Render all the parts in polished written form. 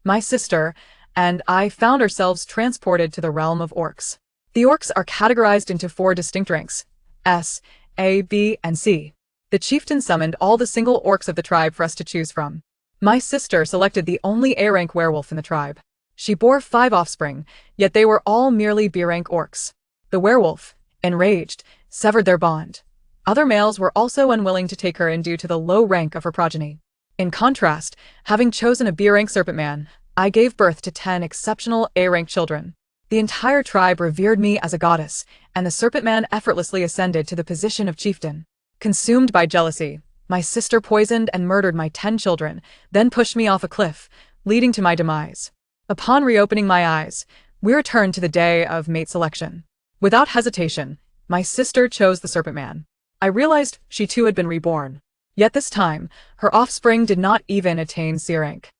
My sister and I found ourselves transported to the realm of orcs. The orcs are categorized into 4 distinct ranks: S, A, B, and C. The chieftain summoned all the single orcs of the tribe for us to choose from. My sister selected the only A-rank werewolf in the tribe. She bore 5 offspring, yet they were all merely B-rank orcs. The werewolf, enraged, severed their bond. Other males were also unwilling to take her in due to the low rank of her progeny. In contrast, having chosen a B-rank serpent man, I gave birth to 10 exceptional A-rank children. The entire tribe revered me as a goddess, and the serpent man effortlessly ascended to the position of chieftain. Consumed by jealousy, my sister poisoned and murdered my 10 children, then pushed me off a cliff, leading to my demise. Upon reopening my eyes, we returned to the day of mate selection. Without hesitation, my sister chose the serpent man. I realized she too had been reborn. Yet this time, her offspring did not even attain C rank.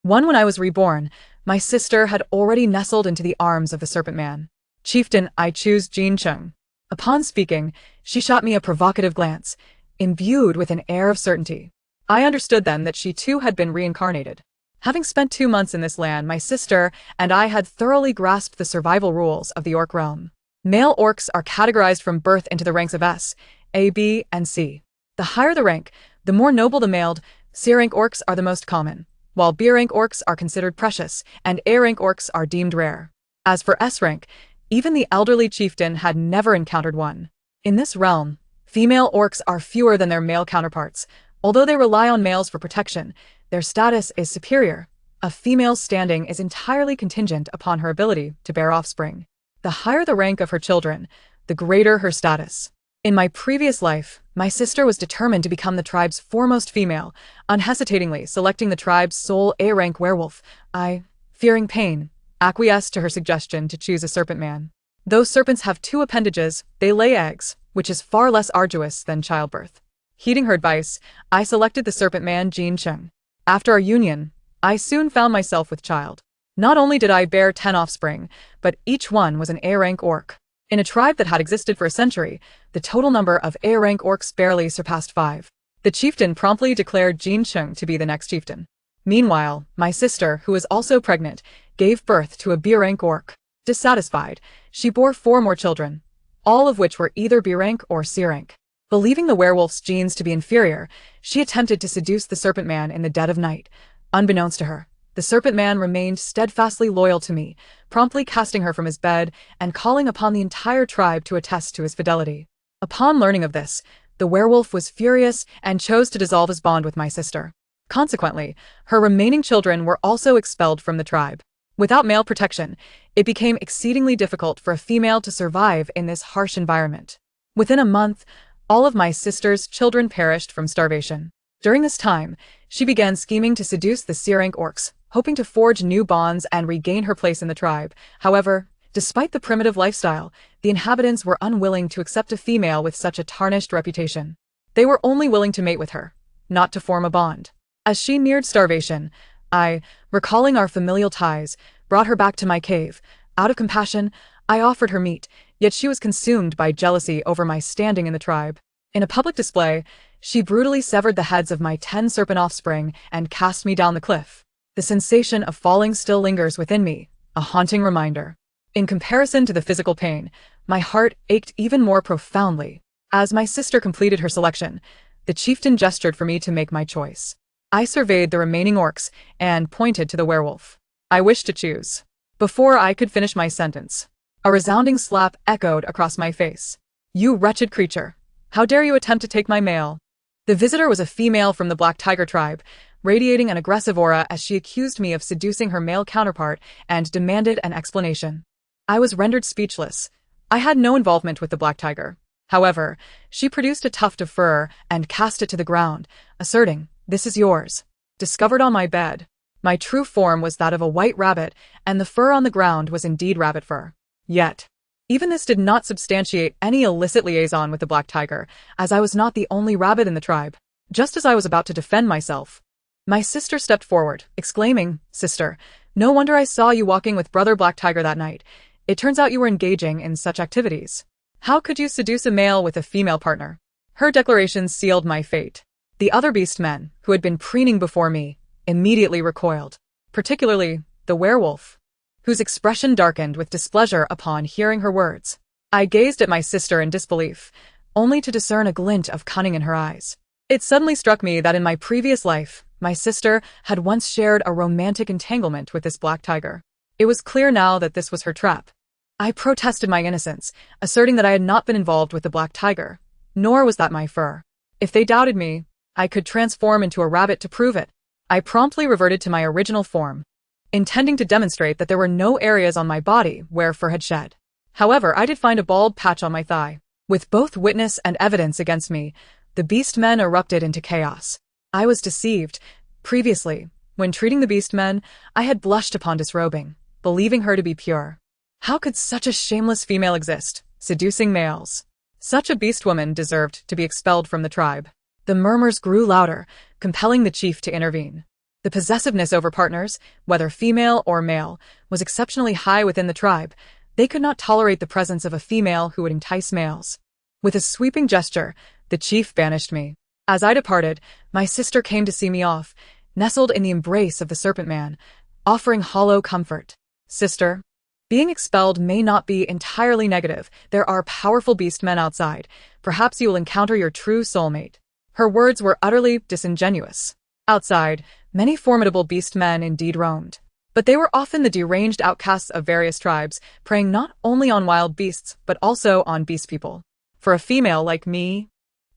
When I was reborn, my sister had already nestled into the arms of the serpent man. Chieftain, I choose Jin Chung. Upon speaking, she shot me a provocative glance, imbued with an air of certainty. I understood then that she too had been reincarnated. Having spent 2 months in this land, my sister and I had thoroughly grasped the survival rules of the orc realm. Male orcs are categorized from birth into the ranks of S, A, B, and C. The higher the rank, the more noble the mailed. C-rank orcs are the most common, while B-rank orcs are considered precious, and A-rank orcs are deemed rare. As for S-rank, even the elderly chieftain had never encountered one. In this realm, female orcs are fewer than their male counterparts. Although they rely on males for protection, their status is superior. A female's standing is entirely contingent upon her ability to bear offspring. The higher the rank of her children, the greater her status. In my previous life, my sister was determined to become the tribe's foremost female, unhesitatingly selecting the tribe's sole A-rank werewolf. I, fearing pain, acquiesced to her suggestion to choose a serpent man. Though serpents have 2 appendages, they lay eggs, which is far less arduous than childbirth. Heeding her advice, I selected the serpent man Jin Chung. After our union, I soon found myself with child. Not only did I bear 10 offspring, but each one was an A-rank orc. In a tribe that had existed for a century, the total number of A-rank orcs barely surpassed 5. The chieftain promptly declared Jin Chung to be the next chieftain. Meanwhile, my sister, who was also pregnant, gave birth to a B-rank orc. Dissatisfied, she bore 4 more children, all of which were either B-rank or C-rank. Believing the werewolf's genes to be inferior, she attempted to seduce the serpent man in the dead of night. Unbeknownst to her, the serpent man remained steadfastly loyal to me, promptly casting her from his bed and calling upon the entire tribe to attest to his fidelity. Upon learning of this, the werewolf was furious and chose to dissolve his bond with my sister. Consequently, her remaining children were also expelled from the tribe. Without male protection, it became exceedingly difficult for a female to survive in this harsh environment. Within a month, all of my sister's children perished from starvation. During this time, she began scheming to seduce the C-rank orcs, hoping to forge new bonds and regain her place in the tribe. However, despite the primitive lifestyle, the inhabitants were unwilling to accept a female with such a tarnished reputation. They were only willing to mate with her, not to form a bond. As she neared starvation, I, recalling our familial ties, brought her back to my cave. Out of compassion, I offered her meat, yet she was consumed by jealousy over my standing in the tribe. In a public display, she brutally severed the heads of my 10 serpent offspring and cast me down the cliff. The sensation of falling still lingers within me, a haunting reminder. In comparison to the physical pain, my heart ached even more profoundly. As my sister completed her selection, the chieftain gestured for me to make my choice. I surveyed the remaining orcs and pointed to the werewolf. I wished to choose. Before I could finish my sentence, a resounding slap echoed across my face. "You wretched creature! How dare you attempt to take my male?" The visitor was a female from the Black Tiger tribe, radiating an aggressive aura as she accused me of seducing her male counterpart and demanded an explanation. I was rendered speechless. I had no involvement with the Black Tiger. However, she produced a tuft of fur and cast it to the ground, asserting, "This is yours." Discovered on my bed, my true form was that of a white rabbit, and the fur on the ground was indeed rabbit fur. Yet, even this did not substantiate any illicit liaison with the Black Tiger, as I was not the only rabbit in the tribe. Just as I was about to defend myself, my sister stepped forward, exclaiming, "Sister, no wonder I saw you walking with Brother Black Tiger that night. It turns out you were engaging in such activities. How could you seduce a male with a female partner?" Her declaration sealed my fate. The other beast men, who had been preening before me, immediately recoiled. particularly the werewolf, whose expression darkened with displeasure upon hearing her words. I gazed at my sister in disbelief, only to discern a glint of cunning in her eyes. It suddenly struck me that in my previous life, my sister had once shared a romantic entanglement with this black tiger. It was clear now that this was her trap. I protested my innocence, asserting that I had not been involved with the black tiger, nor was that my fur. If they doubted me, I could transform into a rabbit to prove it. I promptly reverted to my original form, intending to demonstrate that there were no areas on my body where fur had shed. However, I did find a bald patch on my thigh. With both witness and evidence against me, the beastmen erupted into chaos. I was deceived. Previously, when treating the beastmen, I had blushed upon disrobing, believing her to be pure. How could such a shameless female exist, seducing males? Such a beastwoman deserved to be expelled from the tribe. The murmurs grew louder, compelling the chief to intervene. The possessiveness over partners, whether female or male, was exceptionally high within the tribe. They could not tolerate the presence of a female who would entice males. With a sweeping gesture, the chief banished me. As I departed, my sister came to see me off, nestled in the embrace of the serpent man, offering hollow comfort. Sister, being expelled may not be entirely negative. There are powerful beastmen outside. Perhaps you will encounter your true soulmate. Her words were utterly disingenuous. Outside, many formidable beastmen indeed roamed. But they were often the deranged outcasts of various tribes, preying not only on wild beasts, but also on beast people. For a female like me,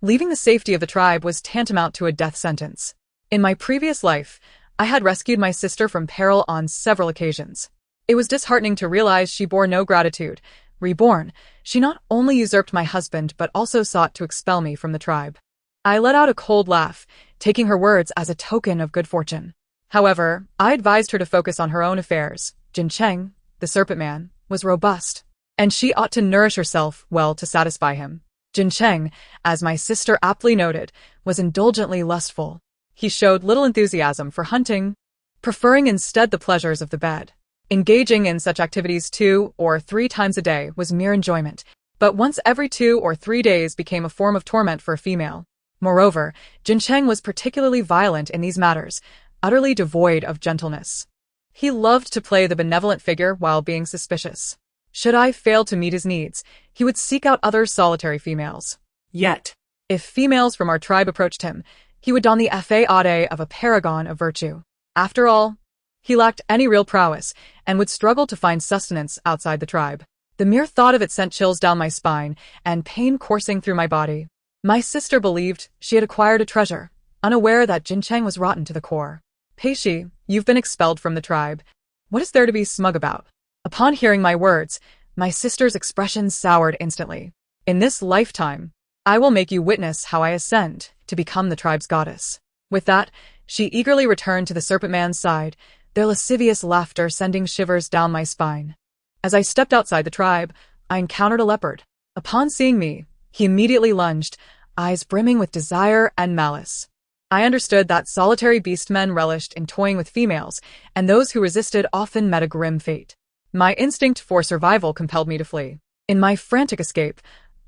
leaving the safety of the tribe was tantamount to a death sentence. In my previous life, I had rescued my sister from peril on several occasions. It was disheartening to realize she bore no gratitude. Reborn, she not only usurped my husband but also sought to expel me from the tribe. I let out a cold laugh, taking her words as a token of good fortune. However, I advised her to focus on her own affairs. Jin Cheng, the serpent man, was robust, and she ought to nourish herself well to satisfy him. Jin Cheng, as my sister aptly noted, was indulgently lustful. He showed little enthusiasm for hunting, preferring instead the pleasures of the bed. Engaging in such activities 2 or 3 times a day was mere enjoyment, but once every 2 or 3 days became a form of torment for a female. Moreover, Jin Cheng was particularly violent in these matters, utterly devoid of gentleness. He loved to play the benevolent figure while being suspicious. Should I fail to meet his needs, he would seek out other solitary females. Yet, if females from our tribe approached him, he would don the effet of a paragon of virtue. After all, he lacked any real prowess, and would struggle to find sustenance outside the tribe. The mere thought of it sent chills down my spine, and pain coursing through my body. My sister believed she had acquired a treasure, unaware that Jin Cheng was rotten to the core. Peishi, you've been expelled from the tribe. What is there to be smug about? Upon hearing my words, my sister's expression soured instantly. In this lifetime, I will make you witness how I ascend to become the tribe's goddess. With that, she eagerly returned to the serpent man's side, their lascivious laughter sending shivers down my spine. As I stepped outside the tribe, I encountered a leopard. Upon seeing me, he immediately lunged, eyes brimming with desire and malice. I understood that solitary beastmen relished in toying with females, and those who resisted often met a grim fate. My instinct for survival compelled me to flee. In my frantic escape,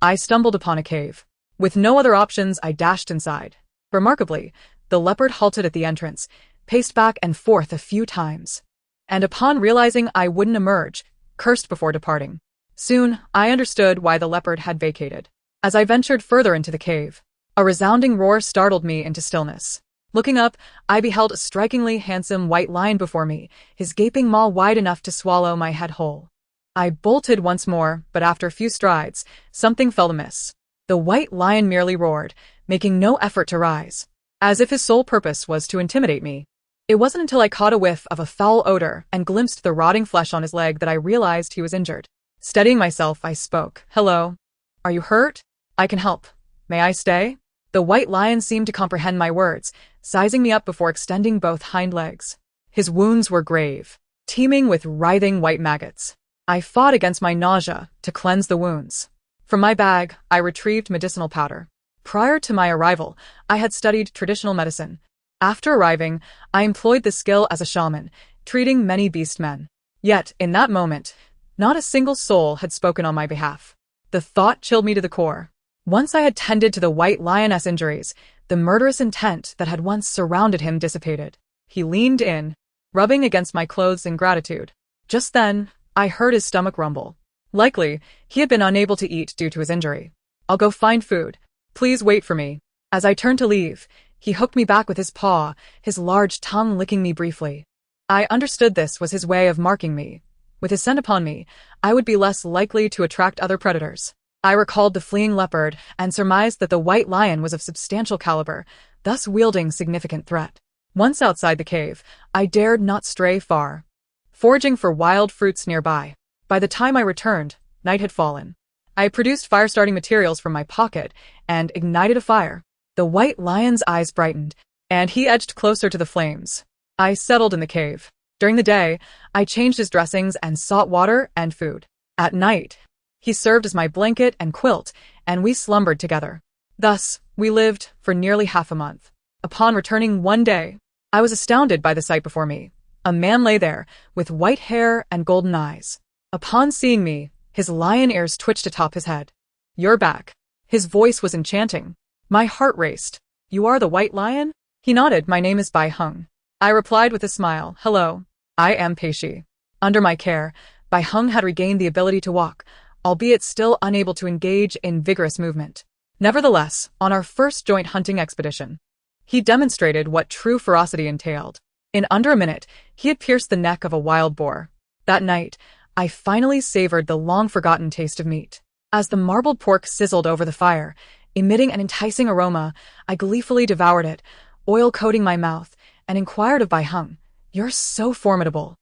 I stumbled upon a cave. With no other options, I dashed inside. Remarkably, the leopard halted at the entrance, paced back and forth a few times, and upon realizing I wouldn't emerge, cursed before departing. Soon, I understood why the leopard had vacated. As I ventured further into the cave, a resounding roar startled me into stillness. Looking up, I beheld a strikingly handsome white lion before me, his gaping maw wide enough to swallow my head whole. I bolted once more, but after a few strides, something felt amiss. The white lion merely roared, making no effort to rise, as if his sole purpose was to intimidate me. It wasn't until I caught a whiff of a foul odor and glimpsed the rotting flesh on his leg that I realized he was injured. Steadying myself, I spoke. Hello. Are you hurt? I can help. May I stay? The white lion seemed to comprehend my words, sizing me up before extending both hind legs. His wounds were grave, teeming with writhing white maggots. I fought against my nausea to cleanse the wounds. From my bag, I retrieved medicinal powder. Prior to my arrival, I had studied traditional medicine. After arriving, I employed the skill as a shaman, treating many beastmen. Yet, in that moment, not a single soul had spoken on my behalf. The thought chilled me to the core. Once I had tended to the white lioness injuries, the murderous intent that had once surrounded him dissipated. He leaned in, rubbing against my clothes in gratitude. Just then, I heard his stomach rumble. Likely, he had been unable to eat due to his injury. I'll go find food. Please wait for me. As I turned to leave, he hooked me back with his paw, his large tongue licking me briefly. I understood this was his way of marking me. With his scent upon me, I would be less likely to attract other predators. I recalled the fleeing leopard and surmised that the white lion was of substantial caliber, thus wielding significant threat. Once outside the cave, I dared not stray far, foraging for wild fruits nearby. By the time I returned, night had fallen. I produced fire-starting materials from my pocket and ignited a fire. The white lion's eyes brightened, and he edged closer to the flames. I settled in the cave. During the day, I changed his dressings and sought water and food. At night, he served as my blanket and quilt, and we slumbered together. Thus, we lived for nearly half a month. Upon returning one day, I was astounded by the sight before me. A man lay there, with white hair and golden eyes. Upon seeing me, his lion ears twitched atop his head. "You're back." His voice was enchanting. My heart raced. "You are the white lion?" He nodded. "My name is Bai Heng." I replied with a smile. "Hello. I am Peishi." Under my care, Bai Heng had regained the ability to walk, albeit still unable to engage in vigorous movement. Nevertheless, on our first joint hunting expedition, he demonstrated what true ferocity entailed. In under a minute, he had pierced the neck of a wild boar. That night, I finally savored the long-forgotten taste of meat. As the marbled pork sizzled over the fire, emitting an enticing aroma, I gleefully devoured it, oil coating my mouth, and inquired of Bai Heng, "You're so formidable.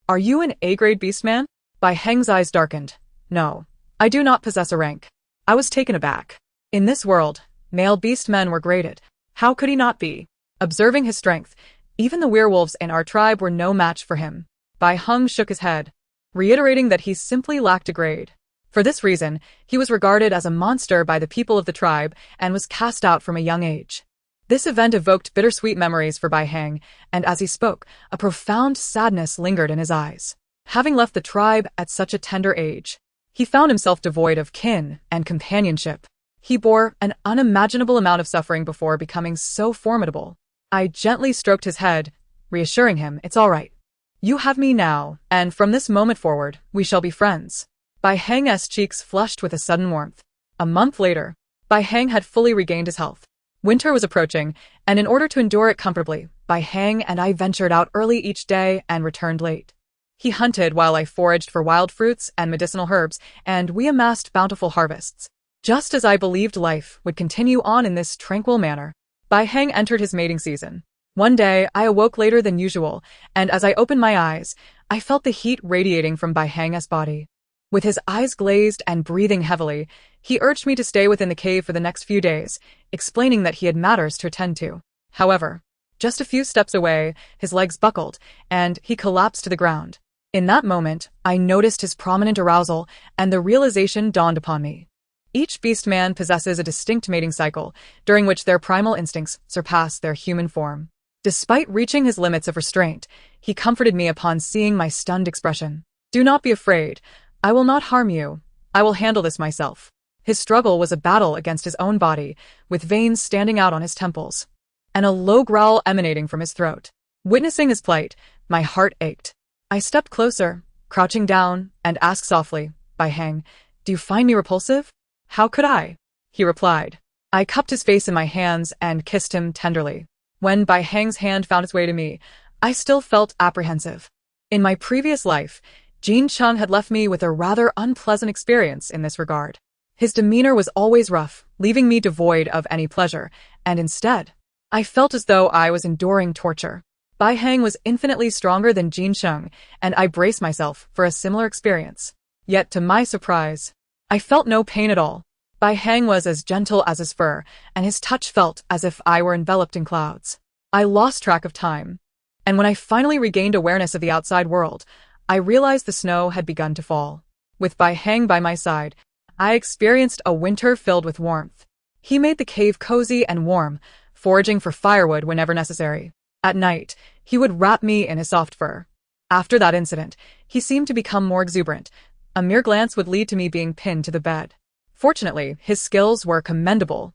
Are you an A-grade beastman?" Bai Heng's eyes darkened. "No, I do not possess a rank." I was taken aback. In this world, male beastmen were graded. How could he not be? Observing his strength, even the werewolves in our tribe were no match for him. Bai Heng shook his head, reiterating that he simply lacked a grade. For this reason, he was regarded as a monster by the people of the tribe and was cast out from a young age. This event evoked bittersweet memories for Bai Heng, and as he spoke, a profound sadness lingered in his eyes. Having left the tribe at such a tender age, he found himself devoid of kin and companionship. He bore an unimaginable amount of suffering before becoming so formidable. I gently stroked his head, reassuring him, "It's all right. You have me now, and from this moment forward, we shall be friends." Bai Heng's cheeks flushed with a sudden warmth. A month later, Bai Heng had fully regained his health. Winter was approaching, and in order to endure it comfortably, Bai Heng and I ventured out early each day and returned late. He hunted while I foraged for wild fruits and medicinal herbs, and we amassed bountiful harvests. Just as I believed life would continue on in this tranquil manner, Bai Heng entered his mating season. One day, I awoke later than usual, and as I opened my eyes, I felt the heat radiating from Bai Heng's body. With his eyes glazed and breathing heavily, he urged me to stay within the cave for the next few days, explaining that he had matters to attend to. However, just a few steps away, his legs buckled, and he collapsed to the ground. In that moment, I noticed his prominent arousal, and the realization dawned upon me. Each beastman possesses a distinct mating cycle, during which their primal instincts surpass their human form. Despite reaching his limits of restraint, he comforted me upon seeing my stunned expression. "Do not be afraid. I will not harm you. I will handle this myself." His struggle was a battle against his own body, with veins standing out on his temples, and a low growl emanating from his throat. Witnessing his plight, my heart ached. I stepped closer, crouching down, and asked softly, "Bai Heng, do you find me repulsive?" "How could I?" he replied. I cupped his face in my hands and kissed him tenderly. When Bai Heng's hand found its way to me, I still felt apprehensive. In my previous life, Jin Chung had left me with a rather unpleasant experience in this regard. His demeanor was always rough, leaving me devoid of any pleasure, and instead, I felt as though I was enduring torture. Bai Heng was infinitely stronger than Jin Chung, and I braced myself for a similar experience. Yet to my surprise, I felt no pain at all. Bai Heng was as gentle as his fur, and his touch felt as if I were enveloped in clouds. I lost track of time, and when I finally regained awareness of the outside world, I realized the snow had begun to fall. With Bai Heng by my side, I experienced a winter filled with warmth. He made the cave cozy and warm, foraging for firewood whenever necessary. At night, he would wrap me in his soft fur. After that incident, he seemed to become more exuberant. A mere glance would lead to me being pinned to the bed. Fortunately, his skills were commendable,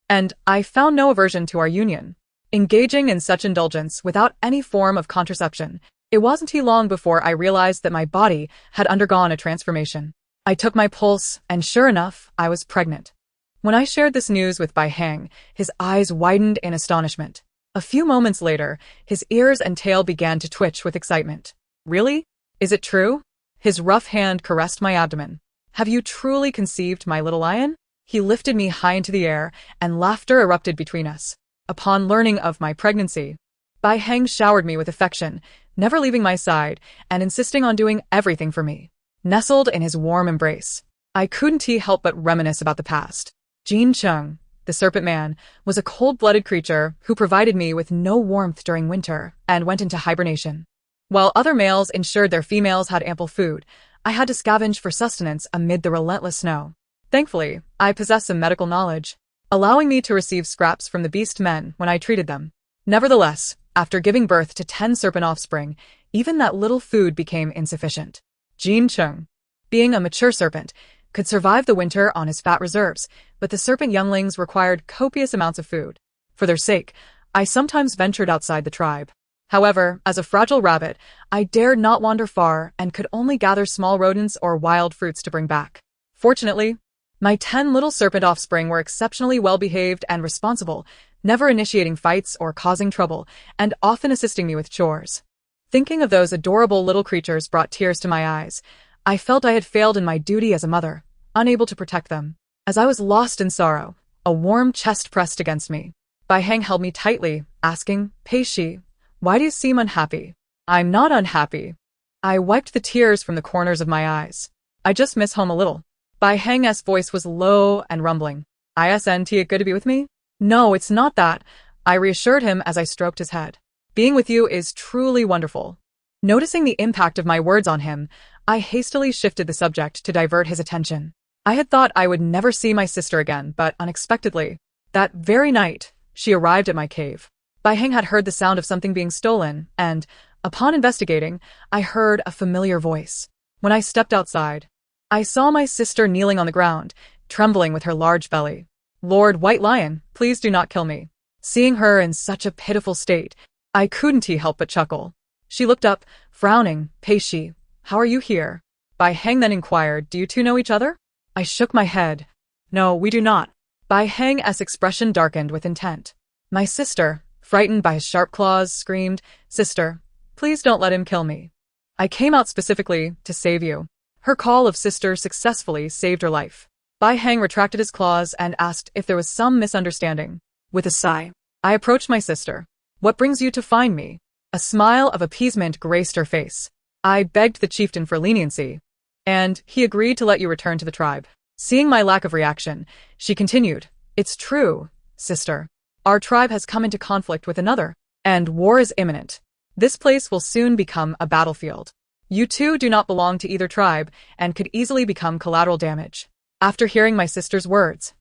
and I found no aversion to our union. Engaging in such indulgence without any form of contraception, It wasn't long before I realized that my body had undergone a transformation. I took my pulse, and sure enough, I was pregnant. When I shared this news with Bai Heng, his eyes widened in astonishment. A few moments later, his ears and tail began to twitch with excitement. Really? Is it true? His rough hand caressed my abdomen. Have you truly conceived, my little lion? He lifted me high into the air, and laughter erupted between us. Upon learning of my pregnancy, Bai Heng showered me with affection, never leaving my side and insisting on doing everything for me. Nestled in his warm embrace, I couldn't help but reminisce about the past. Jin Chung, the serpent man, was a cold-blooded creature who provided me with no warmth during winter and went into hibernation. While other males ensured their females had ample food, I had to scavenge for sustenance amid the relentless snow. Thankfully, I possess some medical knowledge, allowing me to receive scraps from the beast men when I treated them. Nevertheless, after giving birth to 10 serpent offspring, even that little food became insufficient. Jin Chung, being a mature serpent, could survive the winter on his fat reserves, but the serpent younglings required copious amounts of food. For their sake, I sometimes ventured outside the tribe. However, as a fragile rabbit, I dared not wander far and could only gather small rodents or wild fruits to bring back. Fortunately, my 10 little serpent offspring were exceptionally well-behaved and responsible, never initiating fights or causing trouble, and often assisting me with chores. Thinking of those adorable little creatures brought tears to my eyes. I felt I had failed in my duty as a mother, unable to protect them. As I was lost in sorrow, a warm chest pressed against me. Bai Heng held me tightly, asking, "Pei Shi, why do you seem unhappy?" "I'm not unhappy." I wiped the tears from the corners of my eyes. "I just miss home a little." Bai Heng's voice was low and rumbling. "Isn't it good to be with me?" "No, it's not that," I reassured him as I stroked his head. "Being with you is truly wonderful." Noticing the impact of my words on him, I hastily shifted the subject to divert his attention. I had thought I would never see my sister again, but unexpectedly, that very night, she arrived at my cave. Bai Heng had heard the sound of something being stolen, and, upon investigating, I heard a familiar voice. When I stepped outside, I saw my sister kneeling on the ground, trembling with her large belly. "Lord White Lion, please do not kill me." Seeing her in such a pitiful state, I couldn't help but chuckle. She looked up, frowning. "Pei Shi, how are you here?" Bai Heng then inquired, "Do you two know each other?" I shook my head. "No, we do not." Bai Heng's expression darkened with intent. My sister, frightened by his sharp claws, screamed, "Sister, please don't let him kill me. I came out specifically to save you." Her call of sister successfully saved her life. Bai Heng retracted his claws and asked if there was some misunderstanding. With a sigh, I approached my sister. "What brings you to find me?" A smile of appeasement graced her face. "I begged the chieftain for leniency, and he agreed to let you return to the tribe." Seeing my lack of reaction, she continued, "It's true, sister. Our tribe has come into conflict with another, and war is imminent. This place will soon become a battlefield. You two do not belong to either tribe and could easily become collateral damage." After hearing my sister's words,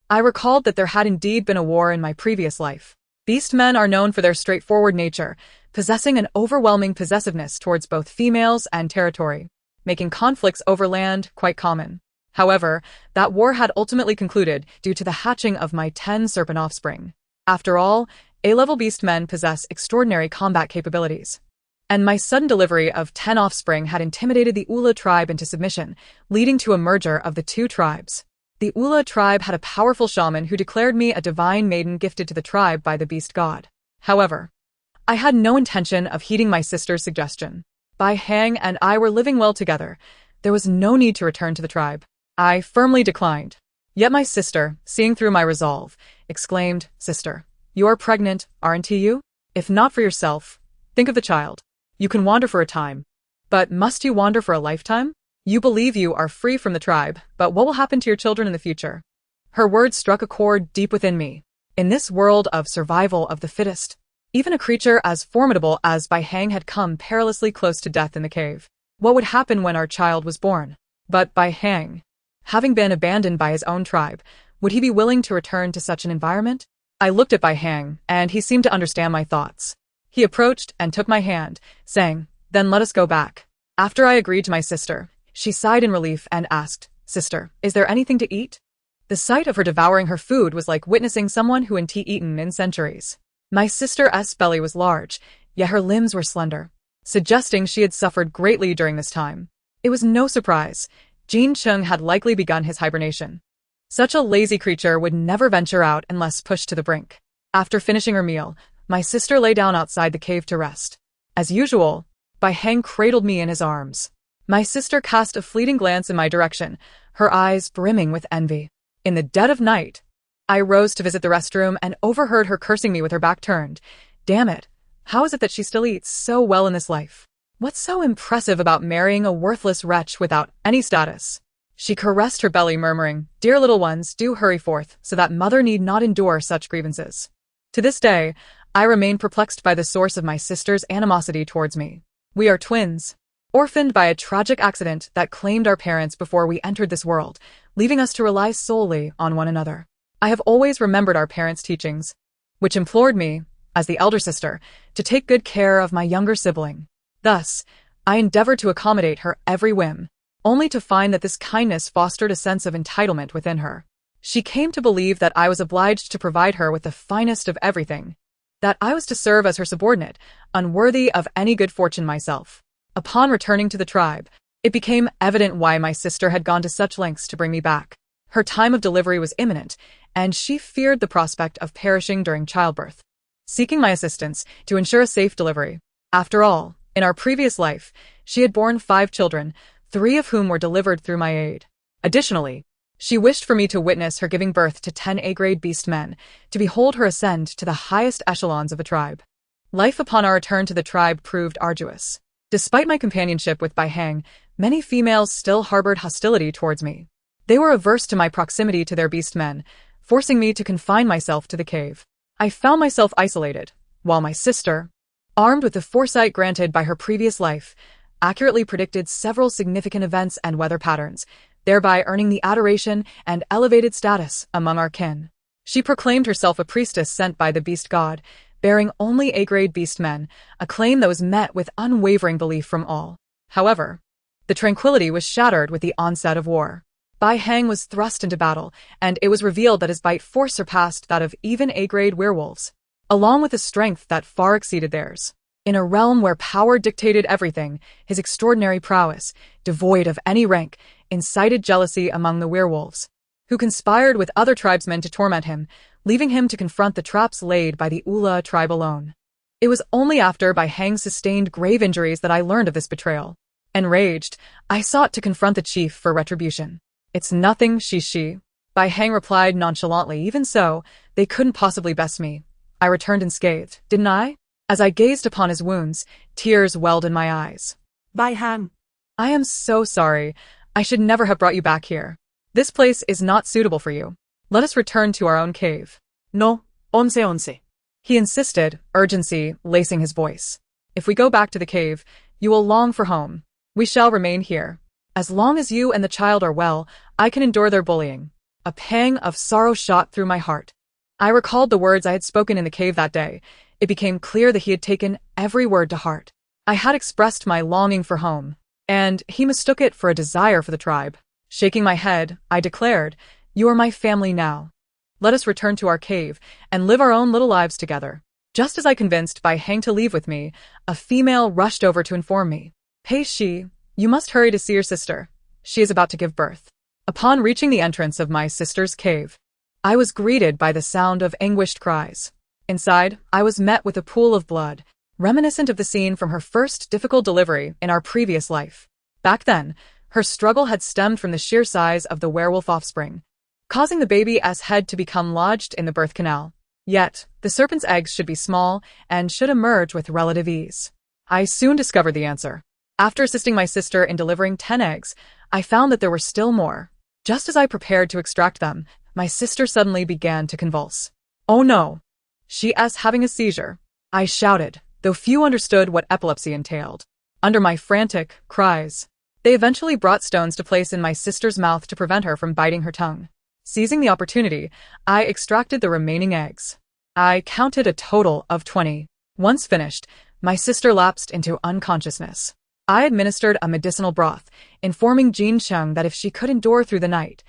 I recalled that there had indeed been a war in my previous life. Beast men are known for their straightforward nature, possessing an overwhelming possessiveness towards both females and territory, making conflicts over land quite common. However, that war had ultimately concluded due to the hatching of my 10 serpent offspring. After all, A-level beast men possess extraordinary combat capabilities. And my sudden delivery of 10 offspring had intimidated the Ula tribe into submission, leading to a merger of the two tribes. The Ula tribe had a powerful shaman who declared me a divine maiden gifted to the tribe by the beast god. However, I had no intention of heeding my sister's suggestion. Bai Heng and I were living well together. There was no need to return to the tribe. I firmly declined. Yet my sister, seeing through my resolve, exclaimed, "Sister, you are pregnant, aren't you? If not for yourself, think of the child. You can wander for a time. But must you wander for a lifetime? You believe you are free from the tribe, but what will happen to your children in the future?" Her words struck a chord deep within me. In this world of survival of the fittest, even a creature as formidable as Bai Heng had come perilously close to death in the cave. What would happen when our child was born? But Bai Heng, having been abandoned by his own tribe, would he be willing to return to such an environment? I looked at Bai Heng, and he seemed to understand my thoughts. He approached and took my hand, saying, "Then let us go back." After I agreed to my sister, she sighed in relief and asked, "Sister, is there anything to eat?" The sight of her devouring her food was like witnessing someone who hadn't eaten in centuries. My sister's belly was large, yet her limbs were slender. suggesting she had suffered greatly during this time. It was no surprise. Jin Chung had likely begun his hibernation. Such a lazy creature would never venture out unless pushed to the brink. After finishing her meal, my sister lay down outside the cave to rest. As usual, Bai Heng cradled me in his arms. My sister cast a fleeting glance in my direction, her eyes brimming with envy. In the dead of night, I rose to visit the restroom and overheard her cursing me with her back turned. Damn it, how is it that she still eats so well in this life? What's so impressive about marrying a worthless wretch without any status? She caressed her belly, murmuring, "Dear little ones, do hurry forth, so that mother need not endure such grievances." To this day, I remain perplexed by the source of my sister's animosity towards me. We are twins, orphaned by a tragic accident that claimed our parents before we entered this world, leaving us to rely solely on one another. I have always remembered our parents' teachings, which implored me, as the elder sister, to take good care of my younger sibling. Thus, I endeavored to accommodate her every whim, only to find that this kindness fostered a sense of entitlement within her. She came to believe that I was obliged to provide her with the finest of everything, that I was to serve as her subordinate, unworthy of any good fortune myself. Upon returning to the tribe, it became evident why my sister had gone to such lengths to bring me back. Her time of delivery was imminent, and she feared the prospect of perishing during childbirth, seeking my assistance to ensure a safe delivery. After all, in our previous life, she had borne 5 children, 3 of whom were delivered through my aid. Additionally, she wished for me to witness her giving birth to 10 A-grade beast men, to behold her ascend to the highest echelons of the tribe. Life upon our return to the tribe proved arduous. Despite my companionship with Bai Heng, many females still harbored hostility towards me. They were averse to my proximity to their beast men, forcing me to confine myself to the cave. I found myself isolated, while my sister, armed with the foresight granted by her previous life, accurately predicted several significant events and weather patterns, thereby earning the adoration and elevated status among our kin. She proclaimed herself a priestess sent by the beast god, bearing only A-grade beast men, a claim that was met with unwavering belief from all. However, the tranquility was shattered with the onset of war. Bai Heng was thrust into battle, and it was revealed that his bite force surpassed that of even A-grade werewolves, along with a strength that far exceeded theirs. In a realm where power dictated everything, his extraordinary prowess, devoid of any rank, incited jealousy among the werewolves, who conspired with other tribesmen to torment him, leaving him to confront the traps laid by the Ula tribe alone. It was only after Bai Heng sustained grave injuries that I learned of this betrayal. Enraged, I sought to confront the chief for retribution. "It's nothing, she. Bai Heng replied nonchalantly. "Even so, they couldn't possibly best me." I returned unscathed, didn't I? As I gazed upon his wounds, tears welled in my eyes. Bai Heng, "I am so sorry. I should never have brought you back here. This place is not suitable for you. Let us return to our own cave." no, once. He insisted, urgency lacing his voice. "If we go back to the cave, you will long for home. We shall remain here. As long as you and the child are well, I can endure their bullying." A pang of sorrow shot through my heart. I recalled the words I had spoken in the cave that day. It became clear that he had taken every word to heart. I had expressed my longing for home, and he mistook it for a desire for the tribe. Shaking my head, I declared, "You are my family now. Let us return to our cave and live our own little lives together." Just as I convinced Bai Heng to leave with me, a female rushed over to inform me. "Hey she, you must hurry to see your sister. She is about to give birth." Upon reaching the entrance of my sister's cave, I was greeted by the sound of anguished cries. Inside, I was met with a pool of blood, reminiscent of the scene from her first difficult delivery in our previous life. Back then, her struggle had stemmed from the sheer size of the werewolf offspring, causing the baby's head to become lodged in the birth canal. Yet, the serpent's eggs should be small and should emerge with relative ease. I soon discovered the answer. After assisting my sister in delivering 10 eggs, I found that there were still more. Just as I prepared to extract them, my sister suddenly began to convulse. "Oh no! She's having a seizure," I shouted, though few understood what epilepsy entailed. Under my frantic cries, they eventually brought stones to place in my sister's mouth to prevent her from biting her tongue. Seizing the opportunity, I extracted the remaining eggs. I counted a total of 20. Once finished, my sister lapsed into unconsciousness. I administered a medicinal broth, informing Jin Chung that if she could endure through the night,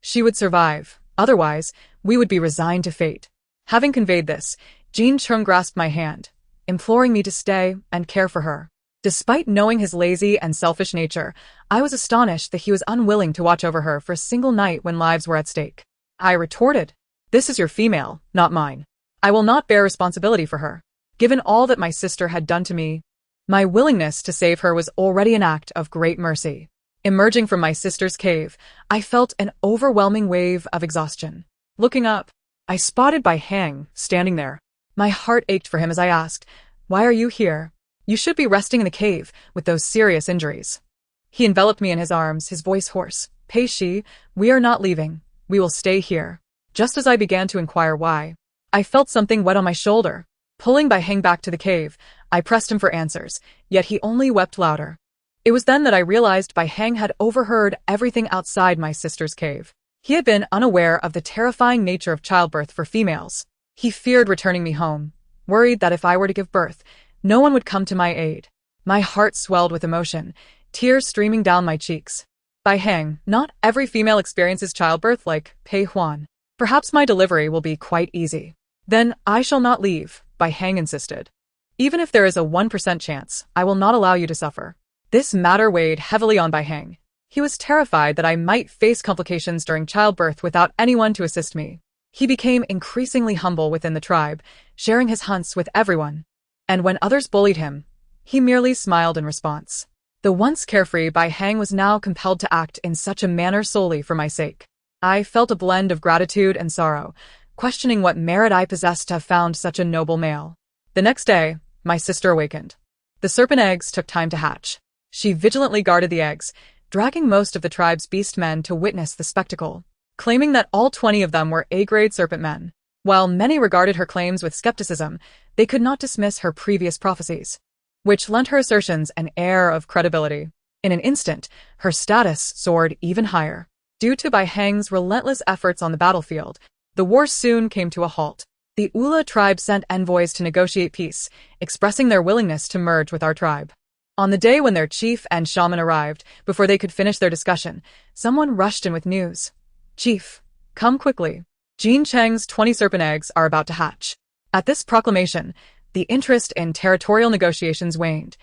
she would survive. Otherwise, we would be resigned to fate. Having conveyed this, Jin Chung grasped my hand, imploring me to stay and care for her. Despite knowing his lazy and selfish nature, I was astonished that he was unwilling to watch over her for a single night when lives were at stake. I retorted, "This is your female, not mine. I will not bear responsibility for her. Given all that my sister had done to me, my willingness to save her was already an act of great mercy." Emerging from my sister's cave, I felt an overwhelming wave of exhaustion. Looking up, I spotted Bai Hang standing there. My heart ached for him as I asked, "Why are you here? You should be resting in the cave with those serious injuries." He enveloped me in his arms, his voice hoarse. "Pei Shi, we are not leaving. We will stay here." Just as I began to inquire why, I felt something wet on my shoulder. Pulling Bai Hang back to the cave, I pressed him for answers, yet he only wept louder. It was then that I realized Bai Hang had overheard everything outside my sister's cave. He had been unaware of the terrifying nature of childbirth for females. He feared returning me home, worried that if I were to give birth, no one would come to my aid. My heart swelled with emotion, tears streaming down my cheeks. Bai Hang, not every female experiences childbirth like Pei Huan. Perhaps my delivery will be quite easy. Then I shall not leave, Bai Hang insisted. Even if there is a 1% chance, I will not allow you to suffer. This matter weighed heavily on Bai Hang. He was terrified that I might face complications during childbirth without anyone to assist me. He became increasingly humble within the tribe, sharing his hunts with everyone. And when others bullied him, he merely smiled in response. The once carefree Bai Hang was now compelled to act in such a manner solely for my sake. I felt a blend of gratitude and sorrow, questioning what merit I possessed to have found such a noble male. The next day, my sister awakened. The serpent eggs took time to hatch. She vigilantly guarded the eggs, dragging most of the tribe's beast men to witness the spectacle, claiming that all 20 of them were A-grade serpent men. While many regarded her claims with skepticism, they could not dismiss her previous prophecies, which lent her assertions an air of credibility. In an instant, her status soared even higher. Due to Bai Hang's relentless efforts on the battlefield, the war soon came to a halt. The Ula tribe sent envoys to negotiate peace, expressing their willingness to merge with our tribe. On the day when their chief and shaman arrived, before they could finish their discussion, someone rushed in with news. "Chief, come quickly. Jean Cheng's 20 serpent eggs are about to hatch." At this proclamation, the interest in territorial negotiations waned,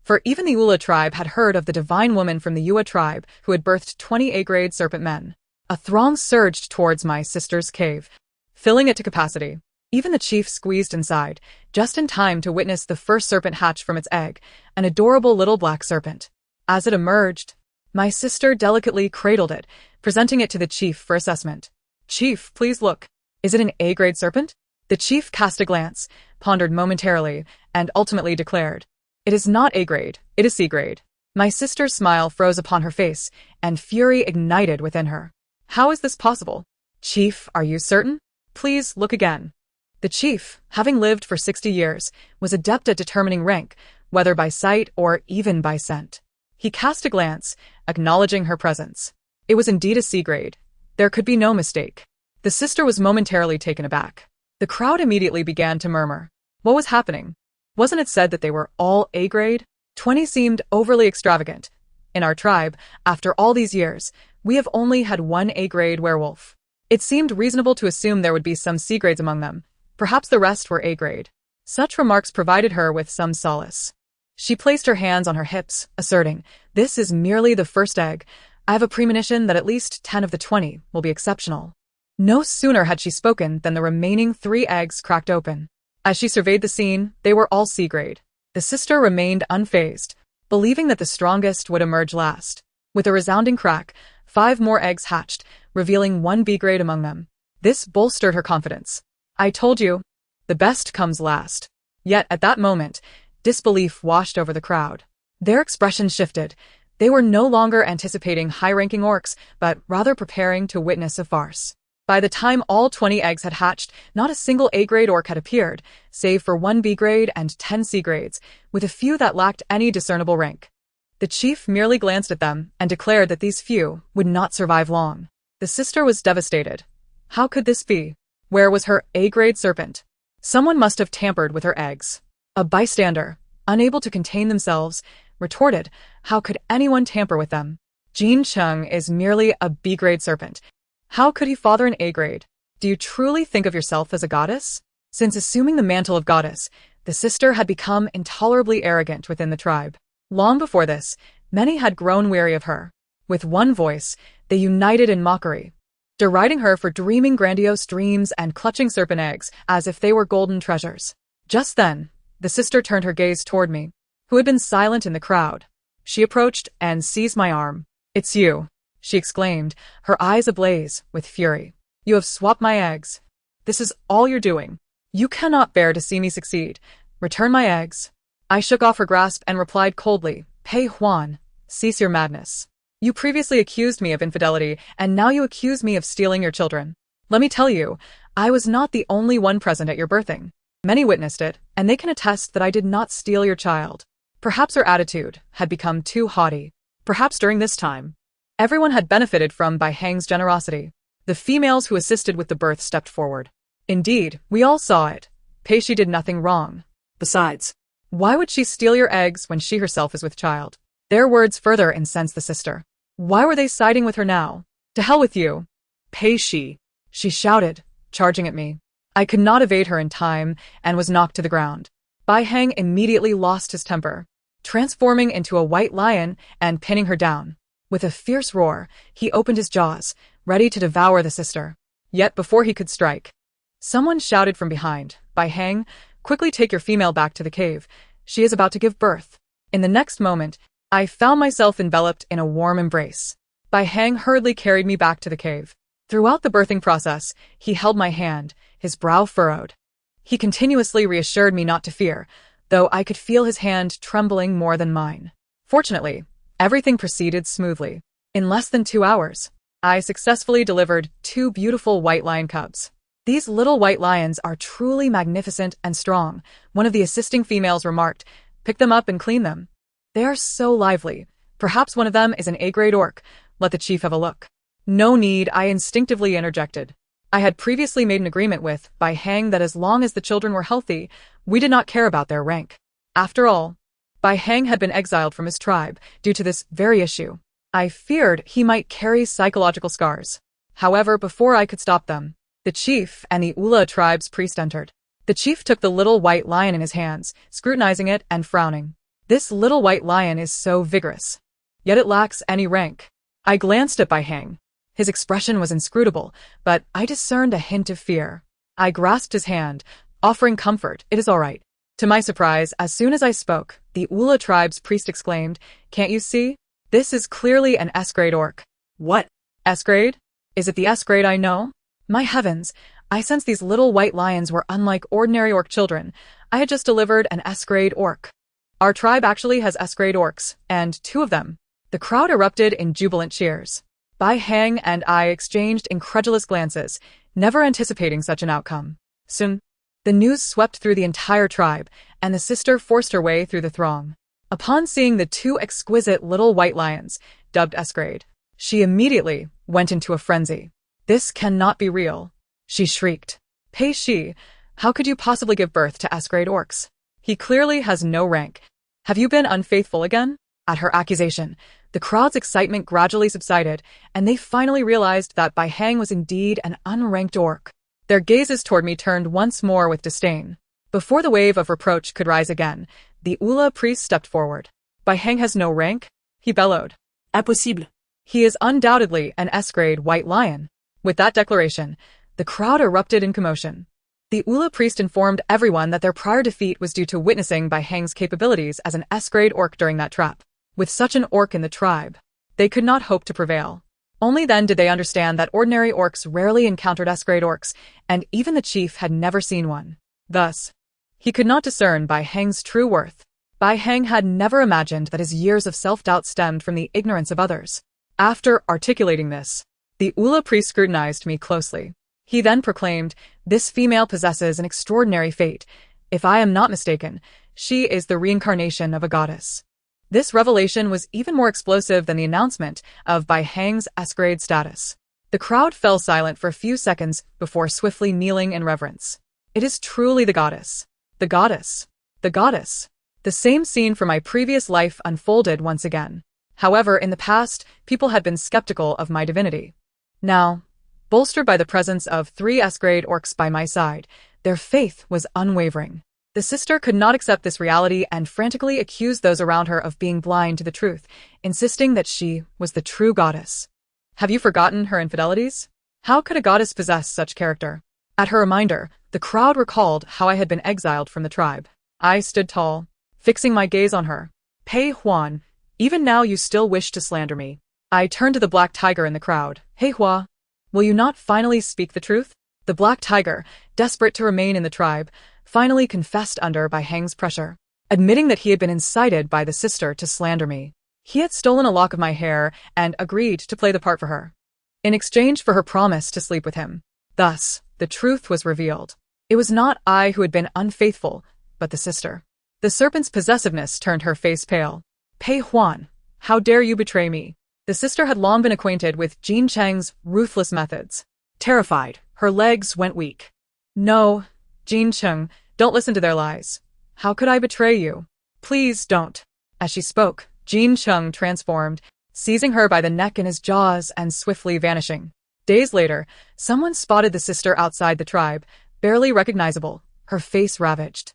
for even the Ula tribe had heard of the divine woman from the Yua tribe who had birthed 20 A-grade serpent men. A throng surged towards my sister's cave, filling it to capacity. Even the chief squeezed inside, just in time to witness the first serpent hatch from its egg, an adorable little black serpent. As it emerged, my sister delicately cradled it, presenting it to the chief for assessment. "Chief, please look. Is it an A-grade serpent?" The chief cast a glance, pondered momentarily, and ultimately declared, "It is not A-grade, it is C-grade." My sister's smile froze upon her face, and fury ignited within her. "How is this possible? Chief, are you certain? Please look again." The chief, having lived for 60 years, was adept at determining rank, whether by sight or even by scent. He cast a glance, acknowledging her presence. It was indeed a C-grade. There could be no mistake. The sister was momentarily taken aback. The crowd immediately began to murmur. What was happening? Wasn't it said that they were all A-grade? 20 seemed overly extravagant. In our tribe, after all these years, we have only had one A-grade werewolf. It seemed reasonable to assume there would be some C-grades among them. Perhaps the rest were A-grade. Such remarks provided her with some solace. She placed her hands on her hips, asserting, "This is merely the first egg. I have a premonition that at least 10 of the 20 will be exceptional." No sooner had she spoken than the remaining 3 eggs cracked open. As she surveyed the scene, they were all C-grade. The sister remained unfazed, believing that the strongest would emerge last. With a resounding crack, 5 more eggs hatched, revealing 1 B-grade among them. This bolstered her confidence. "I told you, the best comes last." Yet at that moment, disbelief washed over the crowd. Their expressions shifted. They were no longer anticipating high-ranking orcs, but rather preparing to witness a farce. By the time all 20 eggs had hatched, not a single A-grade orc had appeared, save for 1 B-grade and 10 C-grades, with a few that lacked any discernible rank. The chief merely glanced at them and declared that these few would not survive long. The sister was devastated. How could this be? Where was her A-grade serpent? Someone must have tampered with her eggs. A bystander, unable to contain themselves, retorted, "How could anyone tamper with them? Jean Cheng is merely a B-grade serpent. How could he father an A-grade? Do you truly think of yourself as a goddess?" Since assuming the mantle of goddess, the sister had become intolerably arrogant within the tribe. Long before this, many had grown weary of her. With one voice, they united in mockery, deriding her for dreaming grandiose dreams and clutching serpent eggs as if they were golden treasures. Just then, the sister turned her gaze toward me, who had been silent in the crowd. She approached and seized my arm. "It's you," she exclaimed, her eyes ablaze with fury. "You have swapped my eggs. This is all you're doing. You cannot bear to see me succeed. Return my eggs." I shook off her grasp and replied coldly, "Pei Huan, cease your madness. You previously accused me of infidelity, and now you accuse me of stealing your children. Let me tell you, I was not the only one present at your birthing. Many witnessed it, and they can attest that I did not steal your child." Perhaps her attitude had become too haughty. Perhaps during this time, everyone had benefited from Bai Hang's generosity. The females who assisted with the birth stepped forward. Indeed, we all saw it. Pei Shi did nothing wrong. Besides, why would she steal your eggs when she herself is with child? Their words further incensed the sister. Why were they siding with her now? To hell with you, Pei Shi, she shouted, charging at me. I could not evade her in time and was knocked to the ground. Bai Hang immediately lost his temper, transforming into a white lion and pinning her down. With a fierce roar, he opened his jaws, ready to devour the sister. Yet before he could strike, someone shouted from behind, "Bai Hang, quickly take your female back to the cave. She is about to give birth." In the next moment, I found myself enveloped in a warm embrace. Bai Hang hurriedly carried me back to the cave. Throughout the birthing process, he held my hand, his brow furrowed. He continuously reassured me not to fear, though I could feel his hand trembling more than mine. Fortunately, everything proceeded smoothly. In less than 2 hours, I successfully delivered 2 beautiful white lion cubs. These little white lions are truly magnificent and strong, one of the assisting females remarked. "Pick them up and clean them. They are so lively. Perhaps one of them is an A-grade orc. Let the chief have a look." "No need," I instinctively interjected. I had previously made an agreement with Bai Hang that as long as the children were healthy, we did not care about their rank. After all, Bai Hang had been exiled from his tribe due to this very issue. I feared he might carry psychological scars. However, before I could stop them, the chief and the Ula tribe's priest entered. The chief took the little white lion in his hands, scrutinizing it and frowning. This little white lion is so vigorous, yet it lacks any rank. I glanced at Bai Hang. His expression was inscrutable, but I discerned a hint of fear. I grasped his hand, offering comfort. "It is all right." To my surprise, as soon as I spoke, the Ula tribe's priest exclaimed, "Can't you see? This is clearly an S-grade orc." "What? S-grade? Is it the S-grade I know?" My heavens, I sensed these little white lions were unlike ordinary orc children. I had just delivered an S-grade orc. Our tribe actually has S-grade orcs, and 2 of them. The crowd erupted in jubilant cheers. Bai Hang and I exchanged incredulous glances, never anticipating such an outcome. Soon, the news swept through the entire tribe, and the sister forced her way through the throng. Upon seeing the 2 exquisite little white lions, dubbed S-grade, she immediately went into a frenzy. "This cannot be real," she shrieked. "Pei Shi, how could you possibly give birth to S-grade orcs? He clearly has no rank. Have you been unfaithful again?" At her accusation, the crowd's excitement gradually subsided, and they finally realized that Bai Hang was indeed an unranked orc. Their gazes toward me turned once more with disdain. Before the wave of reproach could rise again, the Ula priest stepped forward. "Bai Hang has no rank?" he bellowed. "Impossible. He is undoubtedly an S-grade white lion." With that declaration, the crowd erupted in commotion. The Ula priest informed everyone that their prior defeat was due to witnessing Bai Hang's capabilities as an S-grade orc during that trap. With such an orc in the tribe, they could not hope to prevail. Only then did they understand that ordinary orcs rarely encountered S-grade orcs, and even the chief had never seen one. Thus, he could not discern Bai Hang's true worth. Bai Hang had never imagined that his years of self-doubt stemmed from the ignorance of others. After articulating this, the Ula priest scrutinized me closely. He then proclaimed, "This female possesses an extraordinary fate. If I am not mistaken, she is the reincarnation of a goddess." This revelation was even more explosive than the announcement of Bai Hang's S-grade status. The crowd fell silent for a few seconds before swiftly kneeling in reverence. It is truly the goddess. The goddess. The goddess. The same scene from my previous life unfolded once again. However, in the past, people had been skeptical of my divinity. Now, bolstered by the presence of 3 S-grade orcs by my side, their faith was unwavering. The sister could not accept this reality and frantically accused those around her of being blind to the truth, insisting that she was the true goddess. Have you forgotten her infidelities? How could a goddess possess such character? At her reminder, the crowd recalled how I had been exiled from the tribe. I stood tall, fixing my gaze on her. Pei Huan, even now you still wish to slander me. I turned to the black tiger in the crowd. Hey Hua, will you not finally speak the truth? The black tiger, desperate to remain in the tribe, finally confessed under Bai Hang's pressure, admitting that he had been incited by the sister to slander me. He had stolen a lock of my hair and agreed to play the part for her, in exchange for her promise to sleep with him. Thus, the truth was revealed. It was not I who had been unfaithful, but the sister. The serpent's possessiveness turned her face pale. Pei Huan, how dare you betray me? The sister had long been acquainted with Jin Cheng's ruthless methods. Terrified, her legs went weak. No, Jin Cheng, don't listen to their lies. How could I betray you? Please don't. As she spoke, Jin Cheng transformed, seizing her by the neck in his jaws and swiftly vanishing. Days later, someone spotted the sister outside the tribe, barely recognizable, her face ravaged.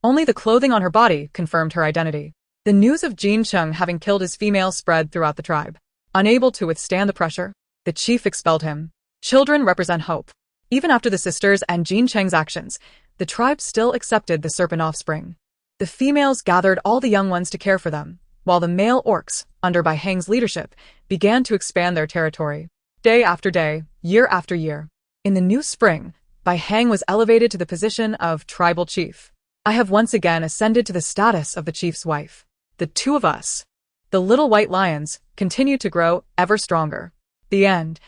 Only the clothing on her body confirmed her identity. The news of Jin Cheng having killed his female spread throughout the tribe. Unable to withstand the pressure, the chief expelled him. Children represent hope. Even after the sisters and Jin Cheng's actions, the tribe still accepted the serpent offspring. The females gathered all the young ones to care for them, while the male orcs, under Bai Hang's leadership, began to expand their territory. Day after day, year after year. In the new spring, Bai Hang was elevated to the position of tribal chief. I have once again ascended to the status of the chief's wife. The two of us, the little white lions, continued to grow ever stronger. The end.